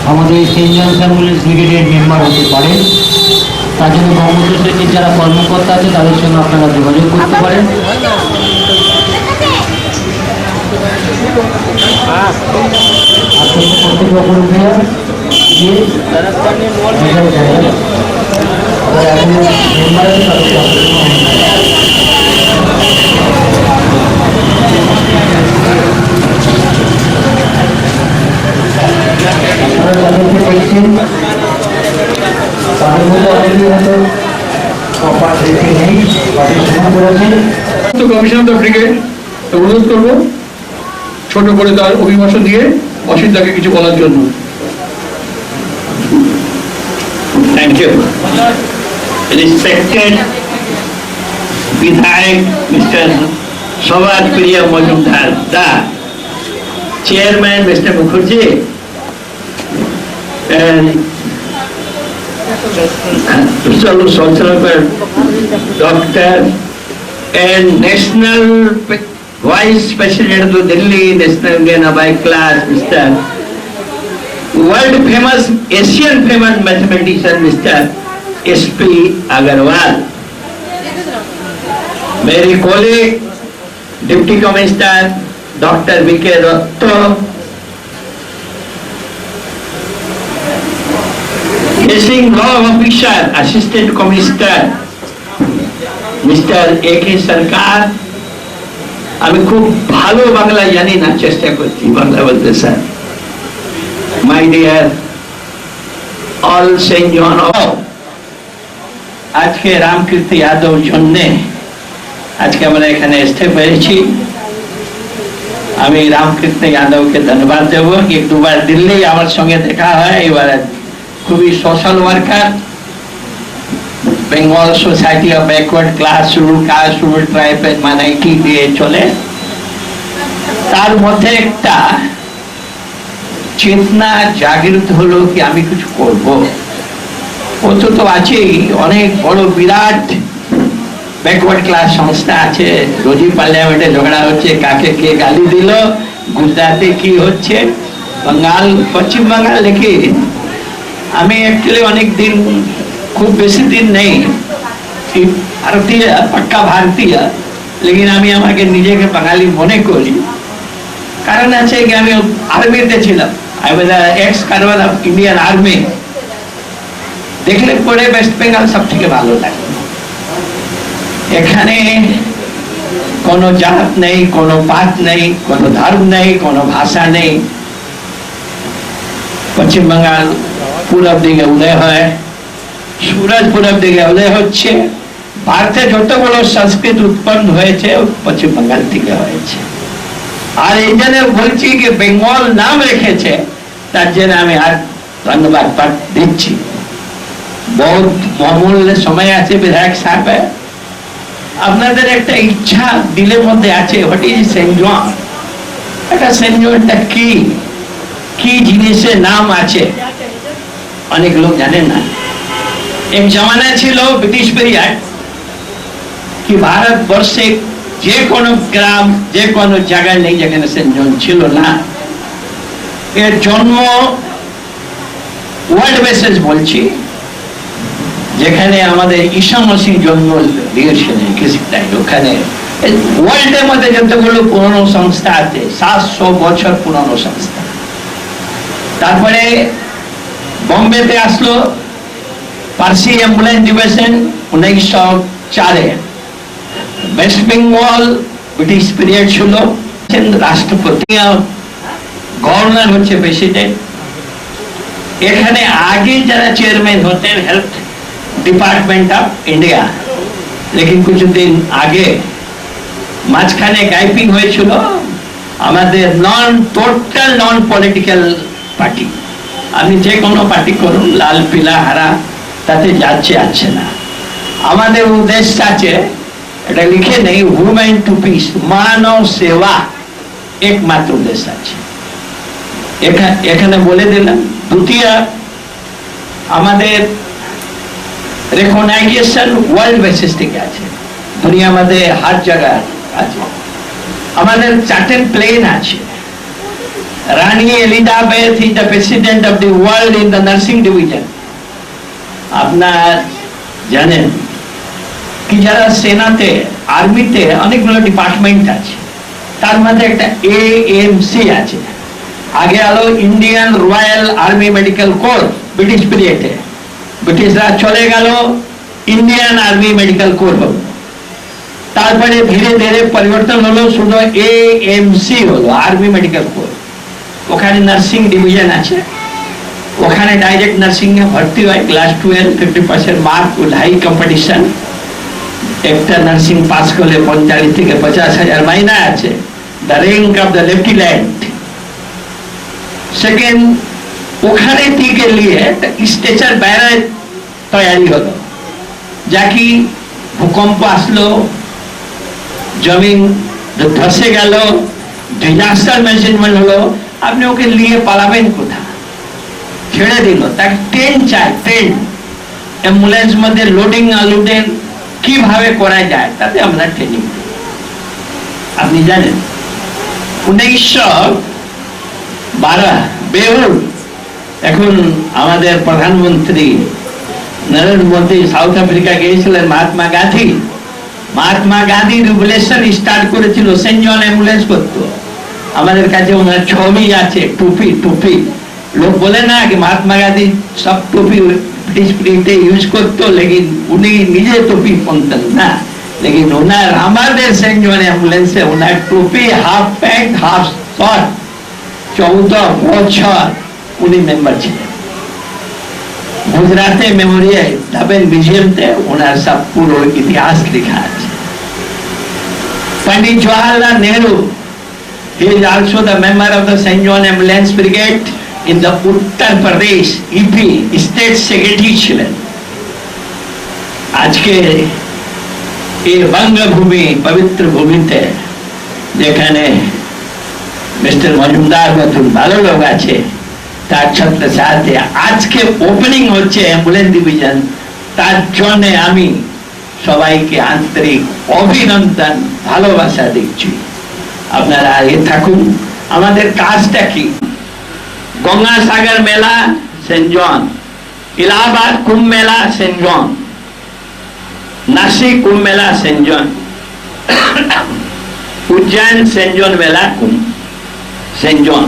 আমাদের Saint Johns ambulance ব্রিগেডের member হতে পারে। তার জন্য বঙ্গবন্ধু সমিতির যারা কর্মকর্তা আছে তাদের সঙ্গে আপনারা যোগাযোগ করতে পারেন। কমিশনার অফ ব্রিগেড অনুরোধ করবো ছোট করে তার অভিভাষণ দিয়ে অসিতদাকে কিছু বলার জন্য। Thank you. Respected Vidhayak Mr. Sawat Priya Majumdar, the Chairman Mr. Mukherjee, and Doctor and National Vice President of Delhi National Indian Abai class, Mr. World famous Asian famous mathematician Mr. S.P. Agarwal, मेरी colleague Deputy Commissioner Dr. V.K. Ratto, Guessing Law Officer Assistant Commissioner Mr. A.K. Sarkar, আমি খুব ভালো বাংলা জানি না, চেষ্টা করছি বাংলা বলতে sir. My dear all saint John, আজকে রামকীর্তি যাদব জন্যে আজকে আমরা এখানে আসতে পেরেছি। আমি রামকীর্তি যাদবকে ধন্যবাদ দেবো। এক দুবার দিল্লি আমার সঙ্গে দেখা হয়, এবার খুবই social worker, Bengal society of backward class, rule caste, rule tribe মানে কি দিয়ে চলে, তার মধ্যে একটা চেতনা জাগৃত হলো কি আমি কিছু করব। ও তো আছেই, অনেক বড় বিরাট ব্যাকওয়ার্ড ক্লাস সংস্থা আছে, রোজই পার্লামেন্টে ঝগড়া হচ্ছে কাকে কে গালি দিল, গুজরাটে কি হচ্ছে, बंगाल पश्चिम बंगाल लिखी আমি एक्चुअली অনেক দিন, খুব বেশি দিন নেই ভারতীয়, পাক্কা ভারতীয়, लेकिन আমি আমাকে নিজেকে বাঙালি মনে করি। কারণ আছে কি আমি আর্মিতে ছিলাম, I was x Karnal of Indian army. দেখলে পরে ওয়েস্ট বেঙ্গল সব থেকে ভালো লাগে। এখানে কোনো জাত নেই, কোনো পাত নেই, কোনো ধর্ম নেই, কোনো ভাষা নেই। পশ্চিম বাংলার পূরব দিকে উদয় হয়, सूरज पूरब दिखे उदय হচ্ছে। ভারতে যত বড় সংস্কৃত উৎপন্ন হয়েছে পশ্চিম বাংলার থেকে হয়েছে। আর এই জন্য বলছি যে বেঙ্গল নাম রেখেছে, তার জন্য আমি আর ধন্যবাদ দিচ্ছি। বহুত অমূল্য সময় আছে বিধায়ক সাহেব, আপনাদের একটা ইচ্ছা দিলের মধ্যে আছে, হোয়াট ইজ সেন্ট জন, এটা সেন্ট জনটা কি কি জিনিসের নাম আছে অনেক লোক জানেন না। एक जमाना ছিল ব্রিটিশ পিরিয়ড কি ভারতবর্ষে যে কোনো গ্রাম, যে কোনো জায়গায় নেই যেখানে সেন্ট জন ছিল না। এর জন্ম ওয়ার্ল্ড বেসিস বলছি, যেখানে আমাদের ঈসা মসিহ জন্ম দিয়েছিলেন খ্রিস্টান, ওখানে ওয়ার্ল্ডের মধ্যে যতগুলো পুরনো সংস্থা আছে 700 বছর পুরনো সংস্থা। তারপরে বম্বেতে আসলো পার্সি অ্যাম্বুলেন্স ডিভিশন 1904-এ। ওয়েস্ট বেঙ্গল ব্রিটিশ পিরিয়ড ছিল, রাষ্ট্রপতি গভর্নর হচ্ছে প্রেসিডেন্ট। এখানে আগে যারা চেয়ারম্যান হতেন হেলথ ডিপার্টমেন্ট অফ ইন্ডিয়া, লেকিন কিছুদিন আগে মাঝখানে গাইপিং হয়েছিল আমাদের টোটাল নন পলিটিক্যাল পার্টি। আপনি যে কোনো পার্টি করুন, লাল পিলা হারা, তাতে যাচ্ছে না। আমাদের উদ্দেশ্য আছে, এটা লিখে নেই, হুম্যান টু পিস, মানব সেবা একমাত্র উদ্দেশ্য আছে। এখানে বলে দিলাম। দ্বিতীয়, আমাদের রেকগনাইজেশন ওয়ার্ল্ড বেসিস থেকে আছে, দুনিয়ার মধ্যে হার জায়গায় আছে। আমাদের চার্টার প্লেন আছে, Rani Elizabeth is the president of the world in the nursing division. আপনার জানেন কি যারা সেনাতে আর্মিতে অনেকগুলো ডিপার্টমেন্ট আছে, তার মধ্যে একটা AMC আছে। আগে আলো Indian royal army medical core, British পিরিয়ডে ব্রিটিশরা চলে গেল, ইন্ডিয়ান আর্মি মেডিকেল কোর হলো। তারপরে ধীরে ধীরে পরিবর্তন হলো, শুধু AMC হলো, আর্মি মেডিকেল কোর। ওখানে নার্সিং ডিভিশন আছে, ওখানে ডাইরেক্ট নার্সিং এ ভর্তি হয়। Class 12 50% mark, high competition. একটা নার্সিং পাস করলে 45 থেকে 50,000 মাইনা আছে, the rank of the lieutenant. Second, ওখানে থেকে নিয়ে স্ট্রেচার ব্যারেজ তৈরি হলো, যা কি ভূকম্প আসলো, জমিন ধসে গেল, ডিজাস্টার ম্যানেজমেন্ট হলো, আপনি ওকে নিয়ে পালাবেন কোথা? ছেড়ে দিল। তাকে ট্রেন চাই, ট্রেন অ্যাম্বুলেন্স মধ্যে লোডিং আনলোডিং কিভাবে করা যায় তাতে আমরা ট্রেনিং দিই। আপনি জানেন 1912 বেহুল, এখন আমাদের প্রধানমন্ত্রী নরেন্দ্র মোদী সাউথ আফ্রিকা গিয়েছিলেন, মহাত্মা গান্ধী রিভলিউশন স্টার্ট করেছিল, সেন্ট জন অ্যাম্বুলেন্স করতো। আমাদের কাছে ওনার ছবি আছে, টুপি টুপি। লোক বলে না কি মহাত্মা গান্ধী সব টুপি ব্রিটিশ পিরিয়ডে ইউজ করতো, লেকিন উনি নিজে টুপি পরতেন না। লেকিন ওনার আমাদের সেন্ট জন অ্যাম্বুলেন্সে ওনার টুপি হাফ প্যান্ট হাফ শর্ট, 14 বছর উনি মেম্বার ছিলেন। গুজরাটে মেমোরিয়াল যাবেন মিউজিয়ামতে, ওনার সব পুরো ইতিহাস লেখা আছে। পন্ডিত Jawaharlal Nehru, he is also the member of the St. John Ambulance Brigade in the Uttar Pradesh EP state secretary ছিলেন। আজকে এই বঙ্গভূমি পবিত্র ভূমিতে যেখানে মিস্টার মজুমদার মতন ভালো লোক আছে, তার ছাত্র সাথে আজকে ওপেনিং হচ্ছে অ্যাম্বুলেন্স ডিভিশন, তার জন্য আমি সবাইকে আন্তরিক অভিনন্দন ভালোবাসা দিচ্ছি। আপনারা এ থাকুন। আমাদের কাজটা কি? Gangasagar Mela saint John, Allahabad Kumbh Mela saint John, Nashik Kumbh Mela saint John, Ujjain saint John Mela Kumbh saint John.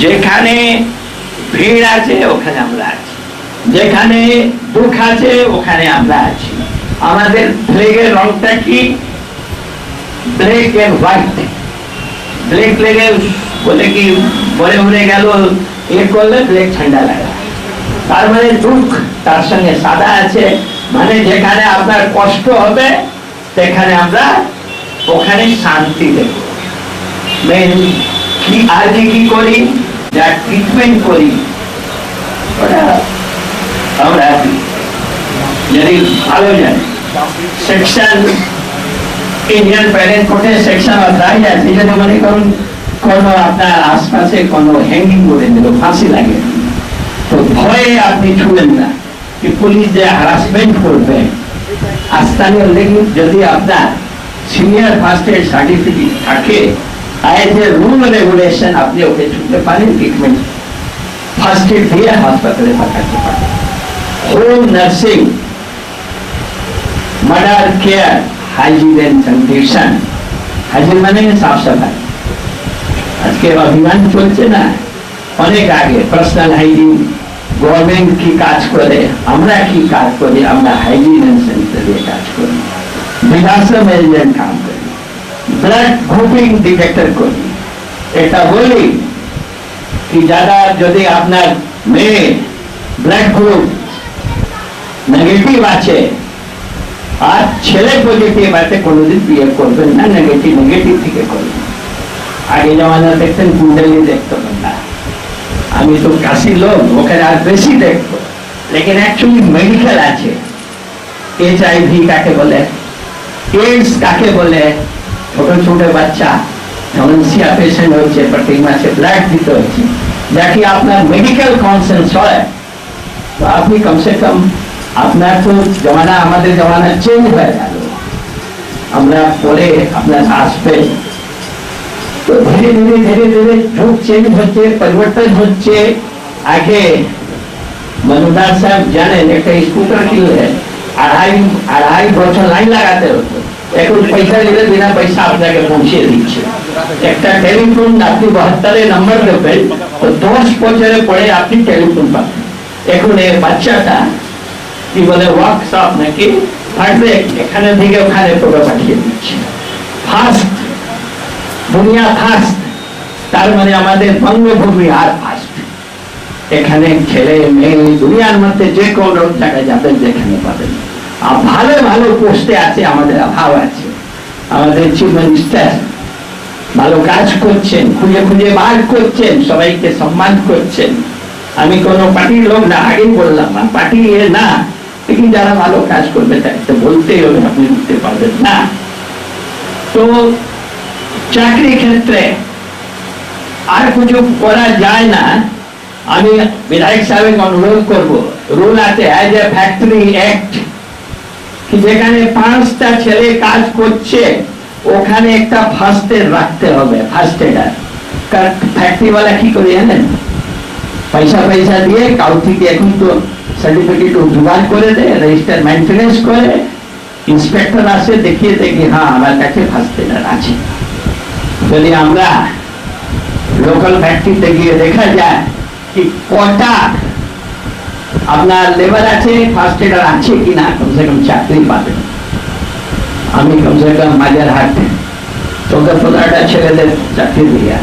যেখানে ভিড় আছে ওখানে আমরা আছি, যেখানে দুঃখ আছে ওখানে আমরা আছি। আমাদের ফ্ল্যাগের রংটা কি? Black and white. ব্ল্যাক ফ্ল্যাগে বলে কি বলে উড়ে গেল, এ করলে ব্ল্যাক ঠান্ডা লাগা, তার মানে দুঃখ। তার সঙ্গে সাদা আছে, মানে যেখানে আপনার কষ্ট হবে সেখানে আমরা ওখানে শান্তি দেব। কি আর কি করি? যা ট্রিটমেন্ট করি ওটা আমরা যদি ভালো জানি। সেকশন ইন্ডিয়ান প্যারেন্ট কোর্টে সেকশন অধ্যায় আছে, যদি মনে করুন কোনো আপনার আশপাশে কোনো হ্যাঙ্গিং করে দিল, ফাঁসি লাগে, তো ভয়ে আপনি ছুড়েন না কি পুলিশ যে হ্যারাসমেন্ট করবে। স্থানীয় লেগে যদি আপনার সিনিয়র ফার্স্ট এড সার্টিফিকেট থাকে, এজ এ রুল রেগুলেশন আপনি ওকে ছুটতে পারেন, ট্রিটমেন্ট ফার্স্ট এড দিয়ে হাসপাতালে পাঠাতে পারেন। Home nursing, murder care, hygiene and sanitation. Hygiene মানে সাফ সাফাই। আজকে অভিযান চলছে না, অনেক আগে পার্সোনাল হাইজিন গভর্নমেন্ট কি কাজ করে, আমরা কি কাজ করি? আমরা হাইজিন এন্ড স্যানিটারি কাজ করি, ডিজাস্টার ম্যানেজমেন্ট কাম করি, ব্লাড গ্রুপিং ডিটেক্টর করি। এটা বলি কি যারা যদি আপনার মেয়ে ব্লাড গ্রুপ নেগেটিভ আছে আর ছেলে পজিটিভ আছে, কোনোদিন বিয়ে করবেন না, নেগেটিভ থেকে করবেন। আগে জমানা দেখতেন কুণ্ডলি দেখতো না, আমি তো কাশি লোক, ওখানে আর বেশি দেখতো। লেকিন অ্যাকচুয়ালি মেডিকেল আছে। HIV কাকে বলে, এইডস কাকে বলে, ছোট ছোট বাচ্চা ডেমেনশিয়া পেশেন্ট হচ্ছে, প্রতি মাসে ব্লাড দিতে হচ্ছে। যাকে আপনার মেডিকেল কনসেন্স হয় তো আপনি কমসে কম, আপনার তো জমানা আমাদের জমানা চেঞ্জ হয়ে গেল। আমরা পরে আপনার আসবে তো ধীরে ধীরে ধীরে ধীরে যুগ চেঞ্জ হচ্ছে, পরিবর্তন হচ্ছে। আগে মজুমদার সাহেব জানেন একটা স্কুটার কিনলে আড়াই বছর লাইন লাগাতে হতো, এখন পয়সা দিলে বিনা পয়সা আপনাকে পৌঁছে দিচ্ছে। একটা টেলিফোন আপনি 72 নম্বর দেবেন তো 10 বছরে পরে আপনি টেলিফোন পাবেন। এখন এই বাচ্চাটা কি বলে ওয়ার্কশপ নাকি এখানে থেকে ওখানে পুরো পাঠিয়ে দিচ্ছে। ফার্স্ট, দুনিয়া ফার্স্ট, তার মানে আমাদের বঙ্গভূমি আর ফার্স্ট। এখানে ছেলে মেয়ে দুনিয়ার মধ্যে যে কোনো জায়গায় যাবেন যেখানে পাবেন। আর ভালো ভালো পোস্টে আছে, আমাদের অভাব আছে। আমাদের চিফ মিনিস্টার ভালো কাজ করছেন, খুঁজে খুঁজে বার করছেন, সবাইকে সম্মান করছেন। আমি কোনো পার্টির লোক না, আগেই বললাম না পার্টি না, কিন্তু যারা ভালো কাজ করবে তাকে বলতেই হবে, আপনি উঠতে পারবেন না। তো চাকরি ক্ষেত্রে আর কিছু করা যায় না। আমি বিধায়ক সাহেবকে অনুরোধ করব, রুল আছে অ্যাজ এ ফ্যাক্টরি অ্যাক্ট, যেখানে 5টা ছেলে কাজ করছে ওখানে একটা ফার্স্ট এড রাখতে হবে, ফার্স্ট এডার। কারণ ফ্যাক্টরিওয়ালা কি করে জানেন, পয়সা দিয়ে কাউ থেকে এখন তো সার্টিফিকেট জোগাড় করে দেয়, রেজিস্টার মেনটেনেন্স করে, ইন্সপেক্টর আসে দেখিয়ে দেখি হ্যাঁ আমার কাছে ফার্স্ট এডার আছে। যদি আমরা লোকাল ফ্যাক্টরিতে গিয়ে দেখা যায় কি কটা আপনার লেবার আছে, ফার্স্ট এডার আছে কিনা, কমসে কম চাকরি পাবেন। আমি কমসে কম মাঝের হাট 14-15টা ছেলেদের চাকরি দিয়ে